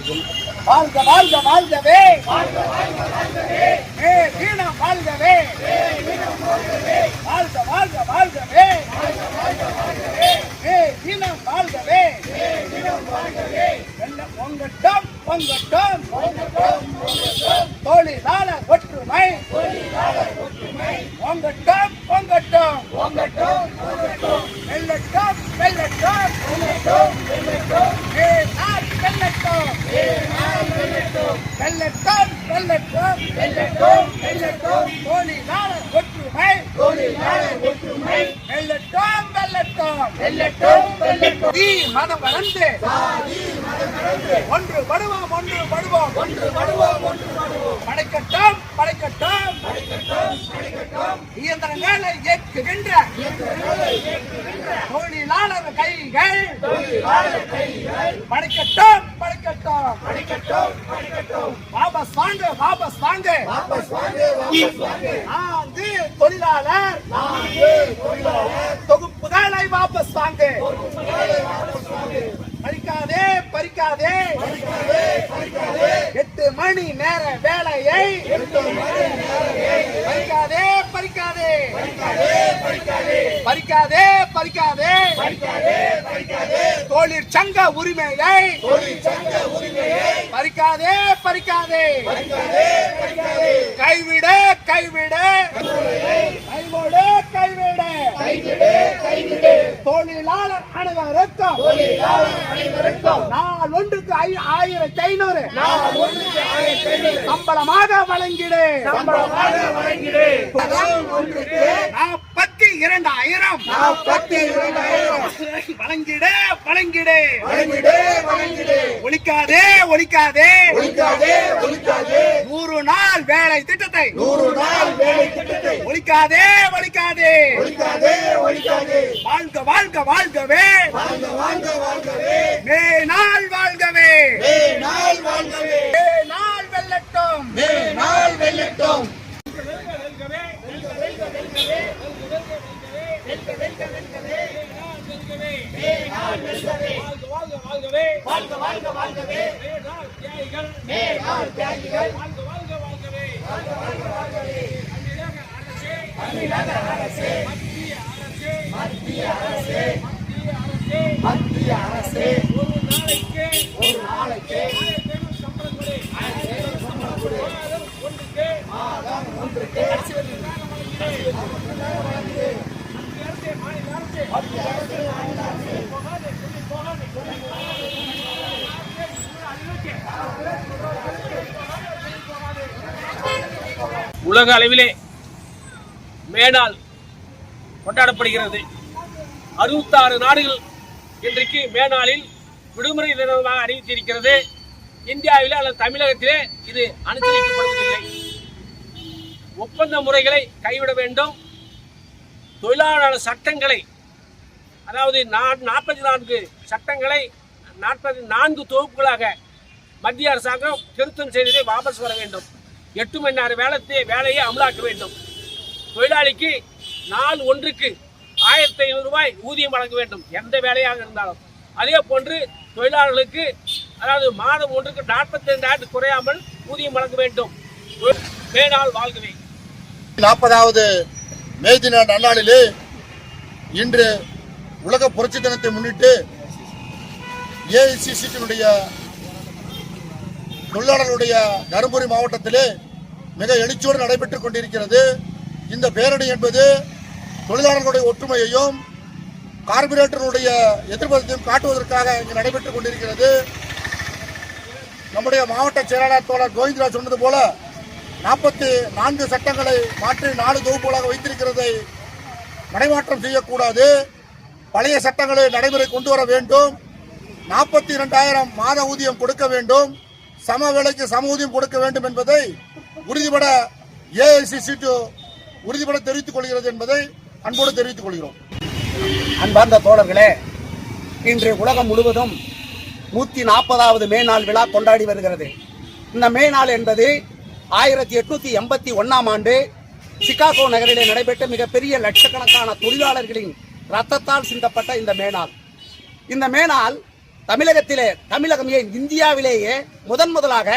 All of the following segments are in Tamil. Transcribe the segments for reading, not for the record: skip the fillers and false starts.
வாழ்க வாழ்க வாழ்கவே, மே தீனம் வாழ்கவே, வாழ்க வாழ்க வாழ்கவே, மே தீனம் வாழ்கவே, பொங்கட்டும் பொங்கட்டும் தொழிலாளர் ஒற்றுமை, பொங்கட்டும் பொங்கட்டும் வெல்லட்டும் வெல்லட்டும் வெல்லட்டும் வெல்லட்டும் வெல்லட்டும் தொழிலாளர் ஒற்றுமை வெல்லட்டும் வெல்லட்டும் தீ மதம் வளர்ந்து ஒன்றுபடுவோம் படைக்கட்டும் இயந்திரங்களை இயக்குகின்ற தொழிலாளர் கைகள் படைக்கட்டும் வாபஸ் வாங்க நான்கு தொழிலாளர் தொகுப்புகளை வாபஸ் வாங்க, பறிக்காதே 8 மணி நேர வேலையை பறிக்காதே தொழிற்சங்க உரிமையை பறிக்காதே கைவிடு தொழிலாளர் அனைவருக்கும் நாள் ஒன்றுக்கு 1500 சம்பளமாக வழங்கிடு 42,000 வழங்கிடு ஒழிக்காதே 100 நாள் வேலை திட்டத்தை ஒழிக்காதே வாழ்கவே மே நாள் வாழ்கவே வெல்லட்டும் மத்திய அரசே ஒரு நாளைக்கு மாதம் ஒன்றுக்கு உலக அளவிலே மேனாள் கொண்டாடப்படுகிறது. 66 நாடுகள் இன்றைக்கு மேனாளில் விடுமுறை தினமாக அறிவித்திருக்கிறது. இந்தியாவிலே அல்லது தமிழகத்திலே இது அனுசரிக்கப்படுவதில்லை. ஒப்பந்த முறைகளை கைவிட வேண்டும். தொழிலாளர் சட்டங்களை, அதாவது 44 சட்டங்களை 44 தொகுப்புகளாக மத்திய அரசாங்கம் திருத்தம் செய்ததை வாபஸ் வர வேண்டும். 8 மணி நேர வேலையை அமலாக்க வேண்டும். தொழிலாளிக்கு நாள் ஒன்றுக்கு 1500 ரூபாய் ஊதியம் வழங்க வேண்டும், எந்த வேலையாக இருந்தாலும். அதே போன்று தொழிலாளர்களுக்கு, அதாவது மாதம் ஒன்றுக்கு 42,000 குறையாமல் ஊதியம் வழங்க வேண்டும். மேனாள் வாழ்கவே. 40வது மே தின நன்னாளிலே இன்று உலக புரட்சி தினத்தை முன்னிட்டு ஏஐசிசியினுடைய தொழிலாளர்களுடைய தருமபுரி மாவட்டத்திலே மிக எழுச்சியோடு நடைபெற்றுக் கொண்டிருக்கிறது. இந்த பேரணி என்பது தொழிலாளர்களுடைய ஒற்றுமையையும் கார்பரேட்டர்களுடைய எதிர்ப்பையும் காட்டுவதற்காக இங்கு நடைபெற்றுக் கொண்டிருக்கிறது. நம்முடைய மாவட்ட செயலாளர் தோழர் கோவிந்தராஜ் சொன்னது போல 44 சட்டங்களை மாற்றி 4 தொகுப்புகளாக வைத்திருக்கிறதை நடைமாற்றம் செய்யக்கூடாது. பழைய சட்டங்களை நடைமுறை கொண்டு வர வேண்டும். 42,000 மாத ஊதியம் கொடுக்க வேண்டும். சம வேலைக்கு சம ஊதியம் கொடுக்க வேண்டும் என்பதை உறுதிபட ஏஐசிசி உறுதிபட தெரிவித்துக் கொள்கிறது என்பதை அன்போடு தெரிவித்துக் கொள்கிறோம். அன்பார்ந்த தோழர்களே, இன்று உலகம் முழுவதும் 140வது மே நாள் விழா கொண்டாடி வருகிறது. இந்த மே நாள் என்பது 1881ஆம் ஆண்டு சிகாகோ நகரிலே நடைபெற்ற மிகப்பெரிய லட்சக்கணக்கான தொழிலாளர்களின் ரத்தத்தால் சிந்தப்பட்ட இந்த மேனாள் தமிழகம் ஏன் இந்தியாவிலேயே முதலாக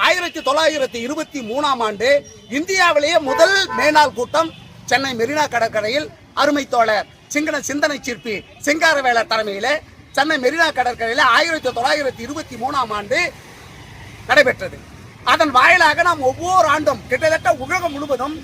1923ஆம் ஆண்டு இந்தியாவிலேயே முதல் மேனாள் கூட்டம் சென்னை மெரினா கடற்கரையில் அருமை தோழர் சிந்தனை சிற்பி சிங்காரவேலர் தலைமையிலே சென்னை மெரினா கடற்கரையில் 1923ஆம் ஆண்டு நடைபெற்றது. அதன் வாயிலாக நாம் ஒவ்வொரு ஆண்டும் கிட்டத்தட்ட உலகம் முழுவதும்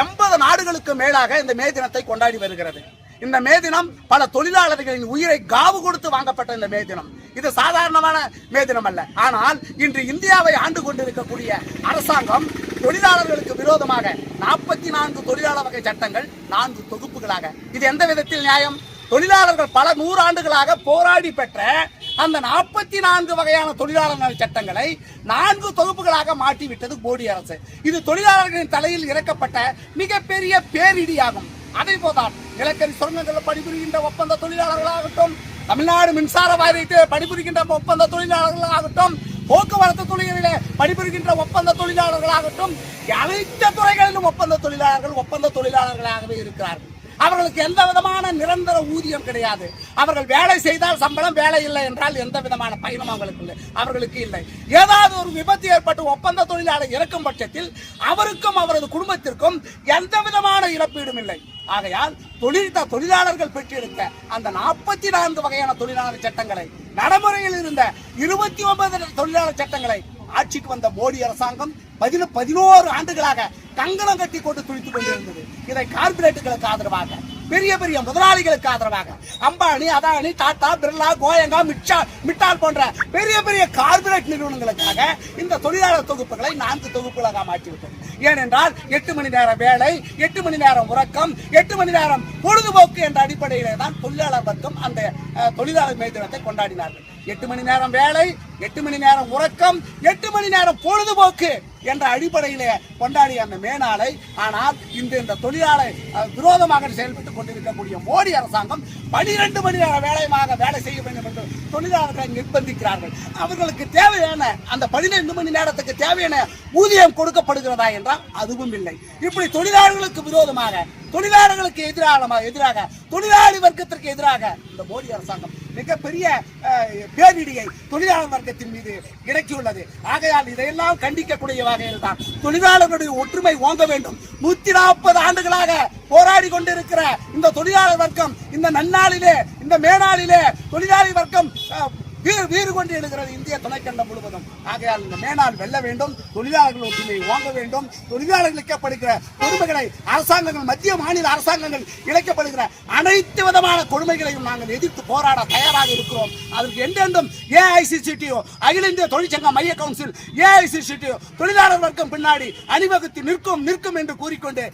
80 நாடுகளுக்கு மேலாக இந்த மே தினத்தை கொண்டாடி வருகிறது. இந்த மே தினம் பல தொழிலாளர்களின் உயிரை காவு கொடுத்து வாங்கப்பட்ட இந்த மே தினம் இது சாதாரணமான மே தினம் அல்ல. ஆனால் இன்று இந்தியாவை ஆண்டு கொண்டிருக்கக்கூடிய அரசாங்கம் தொழிலாளர்களுக்கு விரோதமாக 44 தொழிலாளர் வகை சட்டங்கள் 4 தொகுப்புகளாக, இது எந்த விதத்தில் நியாயம்? தொழிலாளர்கள் பல 100 ஆண்டுகளாக போராடி பெற்ற அந்த 44 வகையான தொழிலாளர் சட்டங்களை 4 தொகுப்புகளாக மாற்றிவிட்டது மோடி அரசு. இது தொழிலாளர்களின் தலையில் இறக்கப்பட்ட மிகப்பெரிய பேரிடியாகும். அதே போதான் நிலக்கரி சுரங்கங்களில் பணிபுரிகின்ற ஒப்பந்த தொழிலாளர்களாகட்டும், தமிழ்நாடு மின்சார வாரியத்தில் பணிபுரிகின்ற ஒப்பந்த தொழிலாளர்களாகட்டும், போக்குவரத்து துறைகளிலே பணிபுரிகின்ற ஒப்பந்த தொழிலாளர்களாகட்டும், அனைத்து துறைகளிலும் ஒப்பந்த தொழிலாளர்களாகவே இருக்கிறார்கள். அவர்களுக்கு எந்த விதமான நிரந்தர ஊதியம் கிடையாது. அவர்கள் வேலை செய்தால் சம்பளம், வேலை இல்லை என்றால் எந்த விதமான பயனும் அவர்களுக்கு இல்லை. ஏதாவது ஒரு விபத்து ஏற்பட்டு ஒப்பந்த தொழிலாளர் இறக்கும் பட்சத்தில் அவருக்கும் அவரது குடும்பத்திற்கும் எந்த விதமான இழப்பீடும் இல்லை. ஆகையால் தொழிலாளர்கள் பெற்றிருக்க அந்த 44 வகையான தொழிலாளர் சட்டங்களை, நடைமுறையில் இருந்த 29 தொழிலாளர் சட்டங்களை ஆட்சிக்கு வந்த மோடி அரசாங்கம் 11 ஆண்டுகளாக கங்கணம் கட்டி கொண்டு துடித்துக் கொண்டிருந்தது. இதை கார்பரேட்டுகளுக்கு ஆதரவாக, பெரிய பெரிய முதலாளிகளுக்கு ஆதரவாக, அம்பானி, அதானி, டாடா, பிர்லா, கோயங்கா, மிட்டால் போன்ற பெரிய பெரிய கார்பரேட் நிறுவனங்களுக்காக இந்த தொழிலாளர் தொகுப்புகளை 4 தொகுப்புகளாக மாற்றிவிட்டது. ஏனென்றால் 8 மணி நேரம் வேலை, 8 மணி நேரம் உறக்கம், 8 மணி நேரம் பொழுதுபோக்கு என்ற அடிப்படையிலே தான் தொழிலாளர் வர்க்கம் அந்த தொழிலாளர் மே தினத்தை கொண்டாடினார்கள். 8 மணி நேரம் வேலை, 8 மணி நேரம் உறக்கம், 8 மணி நேரம் பொழுதுபோக்கு என்ற அடிப்படையிலே கொண்டாடிய அந்த மே நாளை, ஆனால் இந்த தொழிலாளர் விரோதமாக செயல்பட்டுக் கொண்டிருக்கக்கூடிய மோடி அரசாங்கம் 12 மணி நேரம் வேலை செய்ய வேண்டும் என்று தொழிலாளர்களை நிர்பந்திக்கிறார்கள். அவர்களுக்கு தேவையான அந்த 12 மணி நேரத்துக்கு தேவையான ஊதியம் கொடுக்கப்படுகிறதா என்றால் அதுவும் இல்லை. இப்படி தொழிலாளர்களுக்கு விரோதமாக, தொழிலாளர்களுக்கு எதிராக தொழிலாளி வர்க்கத்திற்கு எதிராக இந்த மோடி அரசாங்கம் மிகப்பெரிய பேரிடியை தொழிலாளர் வர்க்கத்தின் மீது இறக்கியுள்ளது. ஆகையால் இதையெல்லாம் கண்டிக்கக்கூடிய வகையில் தான் தொழிலாளர்களுடைய ஒற்றுமை ஓங்க வேண்டும். 140 ஆண்டுகளாக போராடி கொண்டிருக்கிற இந்த தொழிலாளர் வர்க்கம் இந்த நன்னாளிலே, இந்த மேனாளிலே தொழிலாளி வர்க்கம் வீறு கொண்டு எழுகிறது இந்திய துணைக்கண்டம் முழுவதும். ஆகையால் இந்த மேனாள் வெல்ல வேண்டும், தொழிலாளர்கள் ஒற்றுமை ஓங்க வேண்டும். தொழிலாளர்களுக்கப்படுகிற கொடுமைகளை அரசாங்கங்கள், மத்திய மாநில அரசாங்கங்கள் இழைக்கப்படுகிற அனைத்து விதமான கொடுமைகளையும் நாங்கள் எதிர்த்து போராட தயாராக இருக்கிறோம். அதற்கு என்றென்றும் AICCTO, அகில இந்திய தொழிற்சங்க மைய கவுன்சில், AICCTO தொழிலாளர் வர்க்கம் பின்னாடி அணிவகுத்து நிற்கும் என்று கூறிக்கொண்டு